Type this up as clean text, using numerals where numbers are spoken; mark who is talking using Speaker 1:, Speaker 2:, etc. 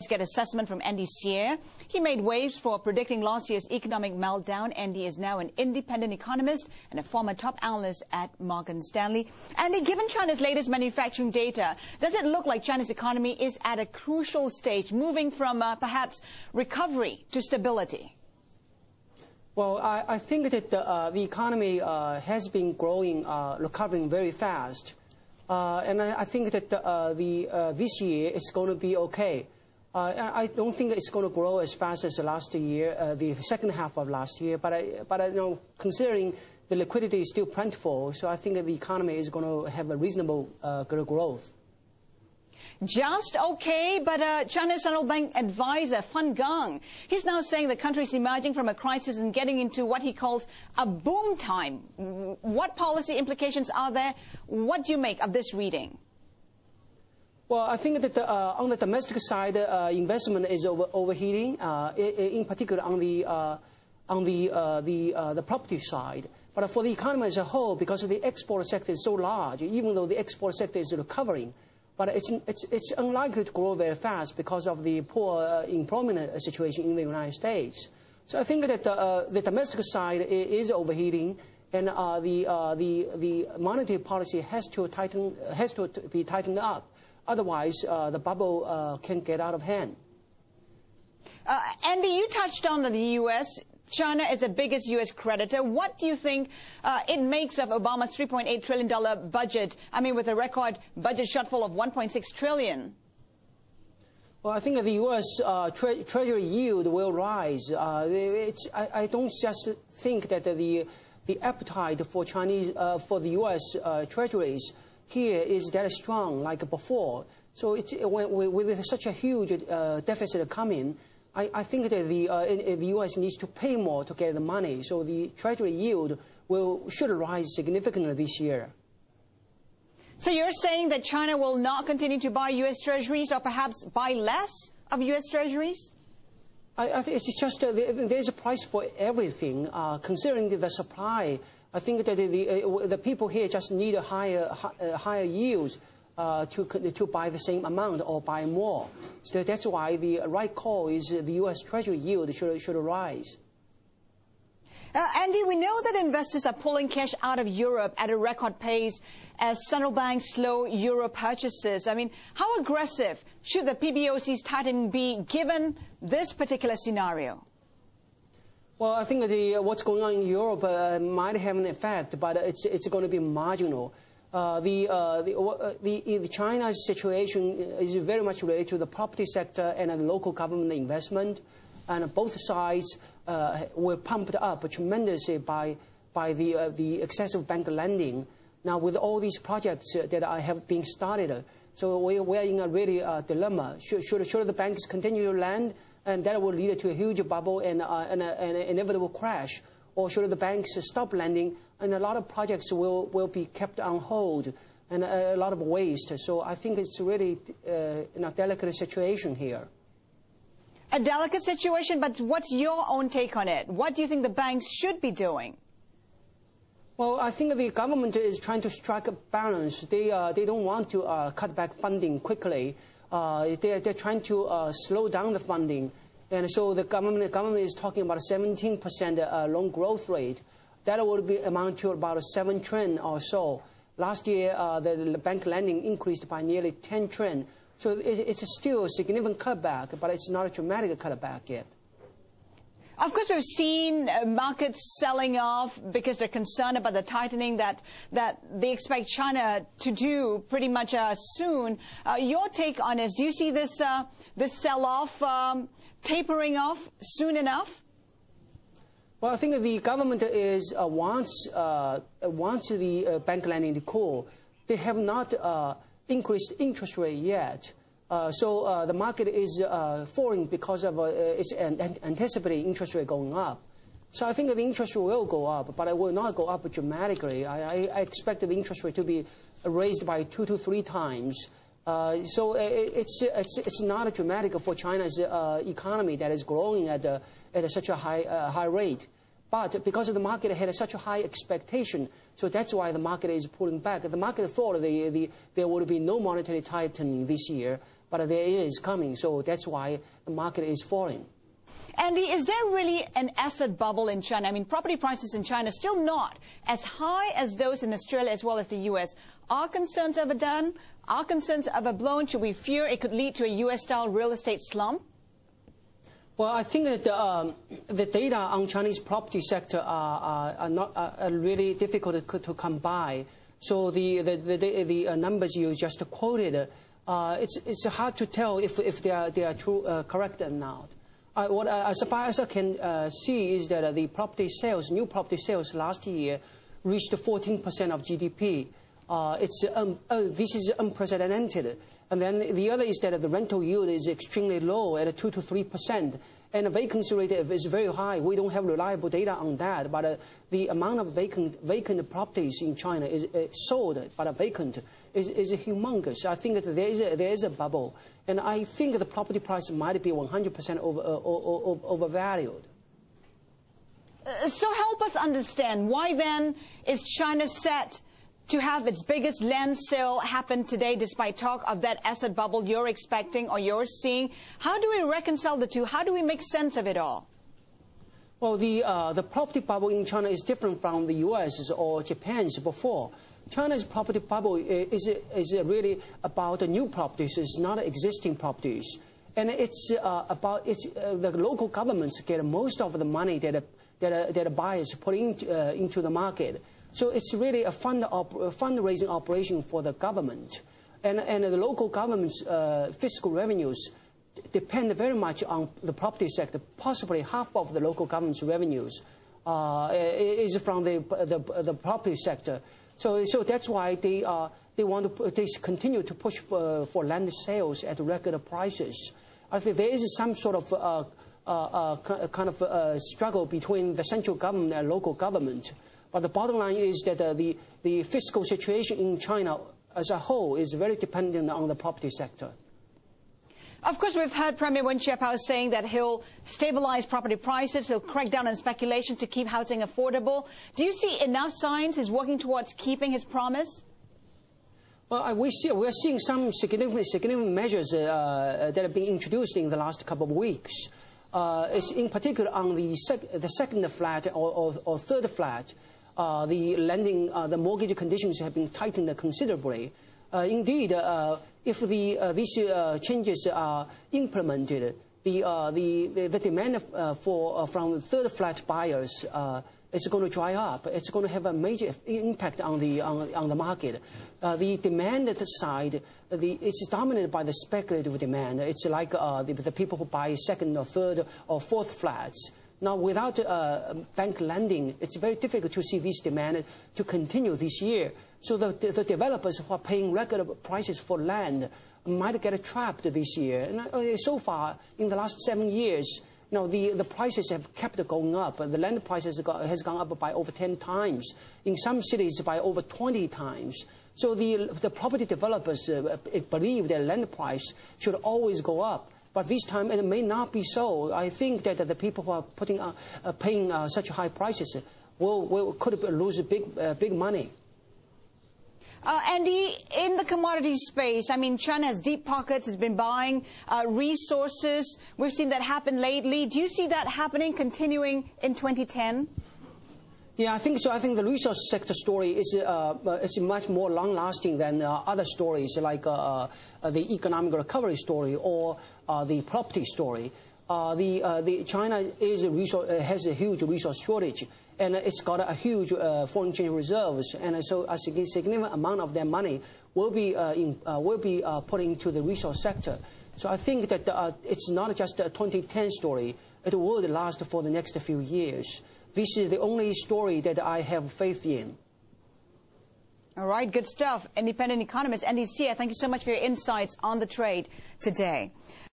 Speaker 1: Let's get assessment from Andy Sear. He made waves for predicting last year's economic meltdown. Andy is now an independent economist and a former top analyst at Morgan Stanley. Andy, given China's latest manufacturing data, does it look like China's economy is at a crucial stage, moving from perhaps recovery to stability?
Speaker 2: Well, I think that the economy has been growing, recovering very fast. And I think that this year it's going to be okay. I don't think it's going to grow as fast as last year, the second half of last year. But you know, considering the liquidity is still plentiful, so I think that the economy is going to have a reasonable growth.
Speaker 1: Just okay, but China's central bank advisor, Fan Gang, he's now saying the country is emerging from a crisis and getting into what he calls a boom time. What policy implications are there? What do you make of this reading?
Speaker 2: Well, I think that on the domestic side, investment is overheating, in particular on the property side. But for the economy as a whole, because the export sector is so large, even though the export sector is recovering, but it's unlikely to grow very fast because of the poor employment situation in the United States. So I think that the domestic side is overheating, and the monetary policy has to be tightened up. Otherwise, the bubble can get out of hand.
Speaker 1: Andy, you touched on the U.S. China is the biggest U.S. creditor. What do you think it makes of Obama's $3.8 trillion budget? I mean, with a record budget shortfall of $1.6 trillion.
Speaker 2: Well, I think that the U.S. Treasury yield will rise. I don't just think that the appetite for for the U.S. Treasuries here is that strong like before. So with such a huge deficit coming, I think that the U.S. needs to pay more to get the money. So the Treasury yield should rise significantly this year.
Speaker 1: So you're saying that China will not continue to buy U.S. Treasuries, or perhaps buy less of U.S. Treasuries?
Speaker 2: I think it's just there's a price for everything. Considering the supply, I think that the people here just need a higher yields to buy the same amount or buy more. So that's why the right call is the U.S. Treasury yield should rise.
Speaker 1: Andy, we know that investors are pulling cash out of Europe at a record pace as central banks slow euro purchases. I mean, how aggressive should the PBOC's tightening be given this particular scenario?
Speaker 2: Well, I think what's going on in Europe might have an effect, but it's going to be marginal. The China's situation is very much related to the property sector and the local government investment, and both sides were pumped up tremendously by the excessive bank lending. Now, with all these projects that have been started, so we're in a really dilemma. Should the banks continue to lend, and that will lead to a huge bubble and an inevitable crash? Or should the banks stop lending, and a lot of projects will be kept on hold, and a lot of waste? So I think it's really in a delicate situation here.
Speaker 1: A delicate situation, but what's your own take on it? What do you think the banks should be doing?
Speaker 2: Well, I think the government is trying to strike a balance. They don't want to cut back funding quickly. They're trying to slow down the funding. And so the government is talking about a 17% loan growth rate. That would amount to about 7 trillion or so. Last year, the bank lending increased by nearly 10 trillion. So it's still a significant cutback, but it's not a dramatic cutback yet.
Speaker 1: Of course, we've seen markets selling off because they're concerned about the tightening that they expect China to do pretty much soon. Your take on this? Do you see this sell-off tapering off soon enough?
Speaker 2: Well, I think the government wants the bank lending to cool. They have not increased interest rate yet. So the market is falling because of its anticipating interest rate going up. So I think the interest rate will go up, but it will not go up dramatically. I expect the interest rate to be raised by 2 to 3 times. So it's not dramatic for China's economy that is growing at such a high rate. But because the market had such a high expectation, so that's why the market is pulling back. The market thought there would be no monetary tightening this year, but there is coming. So that's why the market is falling.
Speaker 1: Andy, is there really an asset bubble in China? I mean, property prices in China are still not as high as those in Australia as well as the U.S. Are concerns overdone? Are concerns overblown? Should we fear it could lead to a U.S.-style real estate slump?
Speaker 2: Well, I think that the data on Chinese property sector are really difficult to come by. So the numbers you just quoted, it's hard to tell if they are true, correct or not. As far as I can see is that the property sales, new property sales last year reached 14% of GDP. This is unprecedented. And then the other is that the rental yield is extremely low at 2 to 3%. And the vacancy rate is very high. We don't have reliable data on that. But the amount of vacant properties in China is sold, but vacant is humongous. I think that there is a bubble. And I think the property price might be 100% overvalued.
Speaker 1: So help us understand, why then is China set to have its biggest land sale happen today despite talk of that asset bubble you're expecting or you're seeing? How do we reconcile the two? How do we make sense of it all?
Speaker 2: Well, the property bubble in China is different from the U.S. or Japan's before. China's property bubble is really about the new properties. It's not existing properties. And it's about the local governments get most of the money that buyers put into the market. So it's really a fundraising operation for the government. And the local government's fiscal revenues depend very much on the property sector. Possibly half of the local government's revenues is from the property sector. So that's why they continue to push for land sales at record prices. I think there is some sort of struggle between the central government and local government. But the bottom line is that the fiscal situation in China as a whole is very dependent on the property sector.
Speaker 1: Of course, we've heard Premier Wen Jiabao saying that he'll stabilize property prices, he'll crack down on speculation to keep housing affordable. Do you see enough signs he's working towards keeping his promise?
Speaker 2: Well, we're seeing some significant measures that have been introduced in the last couple of weeks. It's in particular on the second flat or third flat. The mortgage conditions have been tightened considerably. Indeed, if these changes are implemented, the demand from third flat buyers is going to dry up. It's going to have a major impact on the market. The demand side, it's dominated by the speculative demand. It's like the people who buy second or third or fourth flats. Now, without bank lending, it's very difficult to see this demand to continue this year. So the developers who are paying record prices for land might get trapped this year. And so far, in the last 7 years, the prices have kept going up. The land prices has gone up by over 10 times. In some cities, by over 20 times. So the property developers believe their land price should always go up. But this time it may not be so. I think that the people who are paying such high prices could lose big money.
Speaker 1: Andy, in the commodity space, I mean, China has deep pockets, has been buying resources. We've seen that happen lately. Do you see that happening, continuing in 2010?
Speaker 2: Yeah, I think so. I think the resource sector story is much more long-lasting than other stories like the economic recovery story or the property story. China has a huge resource shortage, and it's got a huge foreign exchange reserves, and so a significant amount of their money will be put into the resource sector. So I think that it's not just a 2010 story. It will last for the next few years. This is the only story that I have faith in.
Speaker 1: All right, good stuff. Independent economist Andy Xie, thank you so much for your insights on the trade today.